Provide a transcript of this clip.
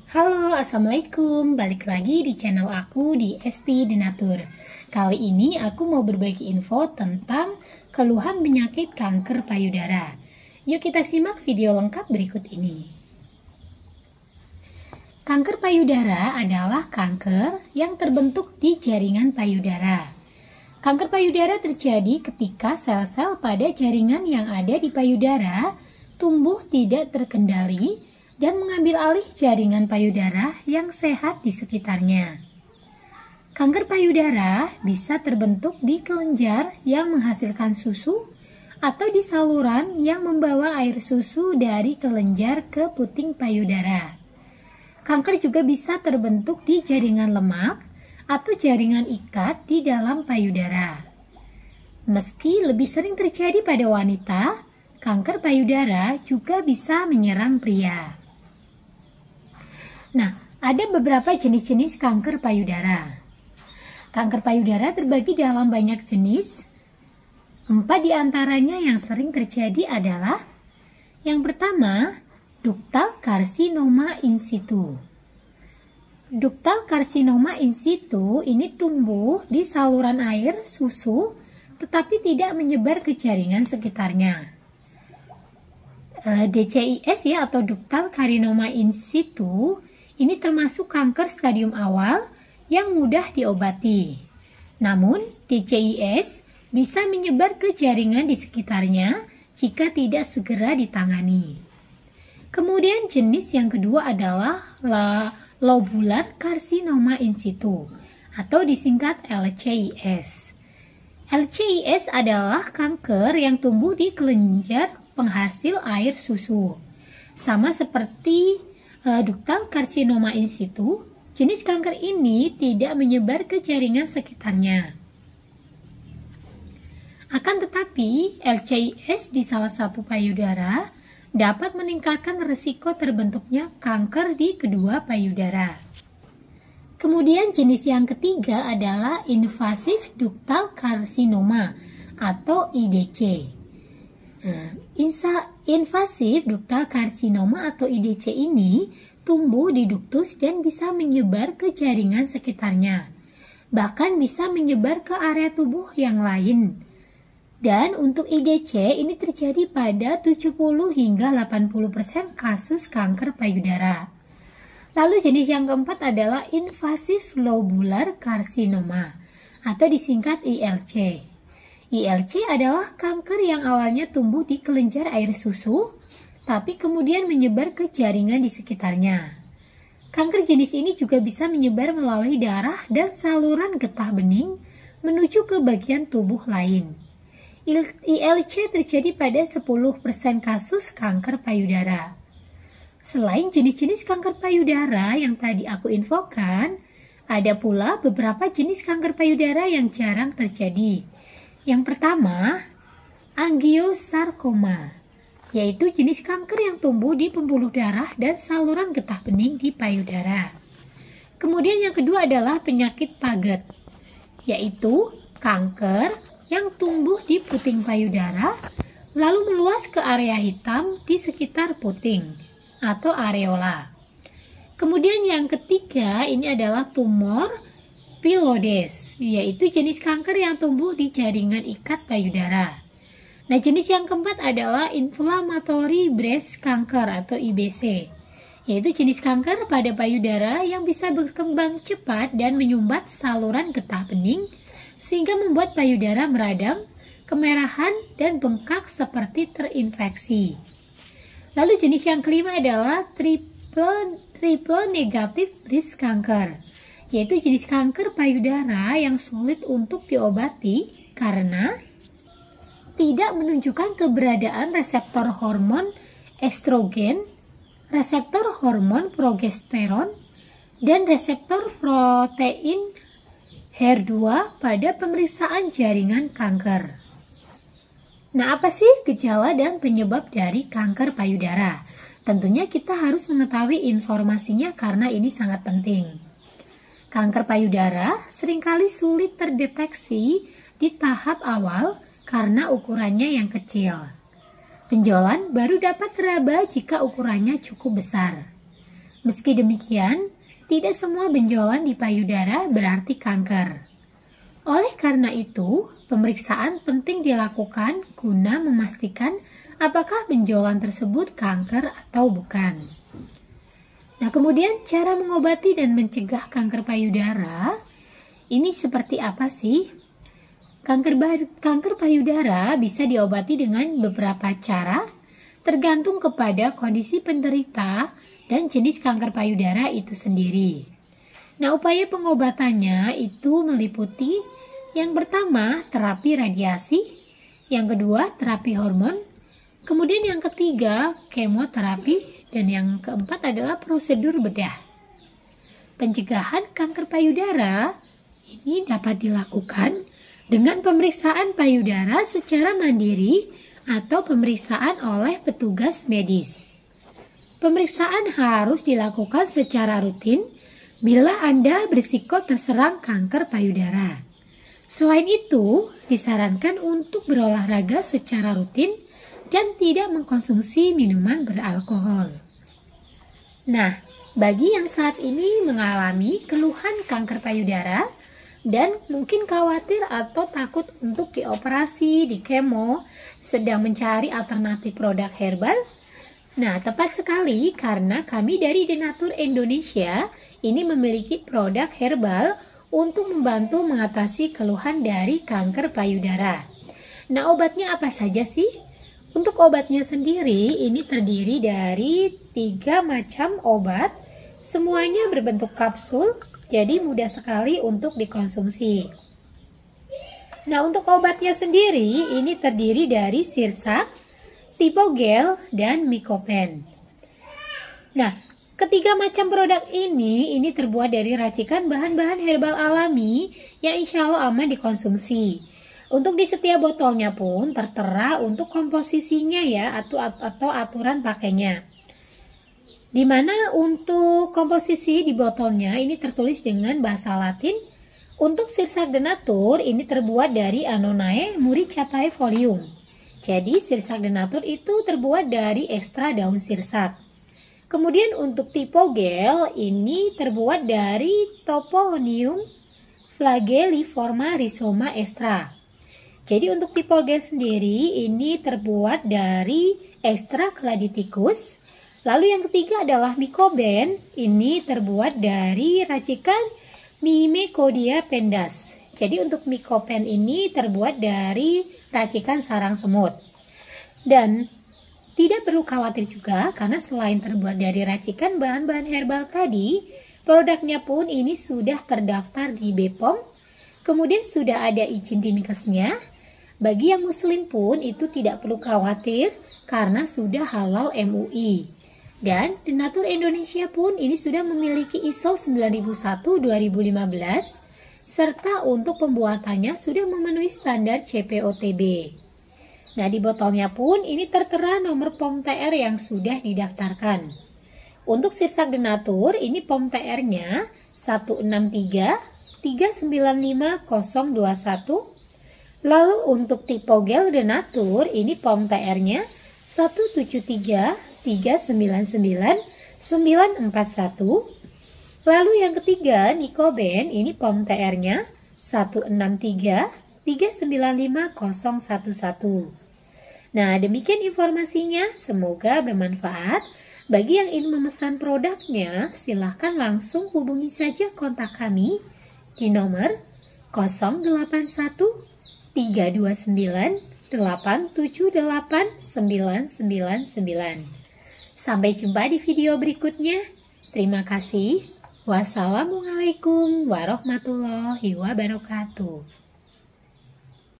Halo, Assalamualaikum. Balik lagi di channel aku di Esti Denatur. Kali ini aku mau berbagi info tentang keluhan penyakit kanker payudara. Yuk kita simak video lengkap berikut ini. Kanker payudara adalah kanker yang terbentuk di jaringan payudara. Kanker payudara terjadi ketika sel-sel pada jaringan yang ada di payudara tumbuh tidak terkendali dan mengambil alih jaringan payudara yang sehat di sekitarnya. Kanker payudara bisa terbentuk di kelenjar yang menghasilkan susu atau di saluran yang membawa air susu dari kelenjar ke puting payudara. Kanker juga bisa terbentuk di jaringan lemak atau jaringan ikat di dalam payudara. Meski lebih sering terjadi pada wanita, kanker payudara juga bisa menyerang pria. Nah, ada beberapa jenis-jenis kanker payudara. Kanker payudara terbagi dalam banyak jenis. 4 diantaranya yang sering terjadi adalah: yang pertama, ductal carcinoma in situ. Ductal carcinoma in situ ini tumbuh di saluran air susu tetapi tidak menyebar ke jaringan sekitarnya. DCIS ya, atau ductal carcinoma in situ ini termasuk kanker stadium awal yang mudah diobati. Namun, DCIS bisa menyebar ke jaringan di sekitarnya jika tidak segera ditangani. Kemudian jenis yang kedua adalah lobular carcinoma in situ atau disingkat LCIS. LCIS adalah kanker yang tumbuh di kelenjar penghasil air susu. Sama seperti ductal carcinoma in situ, jenis kanker ini tidak menyebar ke jaringan sekitarnya. Akan tetapi, LCIS di salah satu payudara dapat meningkatkan risiko terbentuknya kanker di kedua payudara. Kemudian jenis yang ketiga adalah invasive ductal carcinoma atau IDC. Invasive ductal carcinoma atau IDC ini tumbuh di duktus dan bisa menyebar ke jaringan sekitarnya. Bahkan bisa menyebar ke area tubuh yang lain. Dan untuk IDC ini terjadi pada 70 hingga 80% kasus kanker payudara. Lalu jenis yang keempat adalah invasive lobular carcinoma atau disingkat ILC. ILC adalah kanker yang awalnya tumbuh di kelenjar air susu, tapi kemudian menyebar ke jaringan di sekitarnya. Kanker jenis ini juga bisa menyebar melalui darah dan saluran getah bening menuju ke bagian tubuh lain. ILC terjadi pada 10% kasus kanker payudara. Selain jenis-jenis kanker payudara yang tadi aku infokan, ada pula beberapa jenis kanker payudara yang jarang terjadi. Yang pertama, angiosarkoma, yaitu jenis kanker yang tumbuh di pembuluh darah dan saluran getah bening di payudara. Kemudian yang kedua adalah penyakit Paget, yaitu kanker yang tumbuh di puting payudara lalu meluas ke area hitam di sekitar puting atau areola. Kemudian yang ketiga ini adalah tumor pilodes, yaitu jenis kanker yang tumbuh di jaringan ikat payudara. Nah, jenis yang keempat adalah inflammatory breast cancer atau IBC, yaitu jenis kanker pada payudara yang bisa berkembang cepat dan menyumbat saluran getah bening sehingga membuat payudara meradang, kemerahan, dan bengkak seperti terinfeksi. Lalu jenis yang kelima adalah triple negative breast cancer, yaitu jenis kanker payudara yang sulit untuk diobati karena tidak menunjukkan keberadaan reseptor hormon estrogen, reseptor hormon progesteron, dan reseptor protein HER2 pada pemeriksaan jaringan kanker. Nah, apa sih gejala dan penyebab dari kanker payudara? Tentunya kita harus mengetahui informasinya karena ini sangat penting. Kanker payudara seringkali sulit terdeteksi di tahap awal karena ukurannya yang kecil. Benjolan baru dapat teraba jika ukurannya cukup besar. Meski demikian, tidak semua benjolan di payudara berarti kanker. Oleh karena itu, pemeriksaan penting dilakukan guna memastikan apakah benjolan tersebut kanker atau bukan. Nah, kemudian cara mengobati dan mencegah kanker payudara, ini seperti apa sih? Kanker payudara bisa diobati dengan beberapa cara, tergantung kepada kondisi penderita dan jenis kanker payudara itu sendiri. Nah, upaya pengobatannya itu meliputi yang pertama, terapi radiasi, yang kedua, terapi hormon, kemudian yang ketiga, kemoterapi, dan yang keempat adalah prosedur bedah. Pencegahan kanker payudara ini dapat dilakukan dengan pemeriksaan payudara secara mandiri atau pemeriksaan oleh petugas medis. Pemeriksaan harus dilakukan secara rutin bila Anda berisiko terserang kanker payudara. Selain itu, disarankan untuk berolahraga secara rutin dan tidak mengkonsumsi minuman beralkohol. Nah, bagi yang saat ini mengalami keluhan kanker payudara dan mungkin khawatir atau takut untuk dioperasi, di kemo, sedang mencari alternatif produk herbal, nah, tepat sekali karena kami dari Denatur Indonesia ini memiliki produk herbal untuk membantu mengatasi keluhan dari kanker payudara. Nah, obatnya apa saja sih? Untuk obatnya sendiri ini terdiri dari 3 macam obat, semuanya berbentuk kapsul, jadi mudah sekali untuk dikonsumsi. Nah, untuk obatnya sendiri ini terdiri dari sirsak, Tipogel, dan Mycopen. Nah, ketiga macam produk ini terbuat dari racikan bahan-bahan herbal alami yang insya Allah aman dikonsumsi. Untuk di setiap botolnya pun tertera untuk komposisinya ya atau aturan pakainya. Dimana untuk komposisi di botolnya ini tertulis dengan bahasa Latin. Untuk sirsak Denatur ini terbuat dari Annonae muricatae folium. Jadi sirsak Denatur itu terbuat dari ekstra daun sirsak. Kemudian untuk Tipogel ini terbuat dari Topohonium flagelliforma rhizoma extra. Jadi untuk Tipogel sendiri ini terbuat dari ekstra Cladithicus. Lalu yang ketiga adalah Mycoben, ini terbuat dari racikan Myrmecodia pendas. Jadi untuk Mycopen ini terbuat dari racikan sarang semut. Dan tidak perlu khawatir juga karena selain terbuat dari racikan bahan-bahan herbal tadi, produknya pun ini sudah terdaftar di BPOM, kemudian sudah ada izin dinkesnya. Bagi yang muslim pun itu tidak perlu khawatir karena sudah halal MUI. Dan Denatur Indonesia pun ini sudah memiliki ISO 9001-2015 serta untuk pembuatannya sudah memenuhi standar CPOTB. Nah, di botolnya pun ini tertera nomor POM TR yang sudah didaftarkan. Untuk sirsak Denatur ini POM TR-nya 163395021. Lalu untuk Tipogel Denatur ini POM TR-nya 173399941. Lalu yang ketiga, Mycoben, ini POM TR-nya 163395011. Nah, demikian informasinya, semoga bermanfaat. Bagi yang ingin memesan produknya, silahkan langsung hubungi saja kontak kami di nomor 081 329 878 999. Sampai jumpa di video berikutnya. Terima kasih. Wassalamualaikum warahmatullahi wabarakatuh.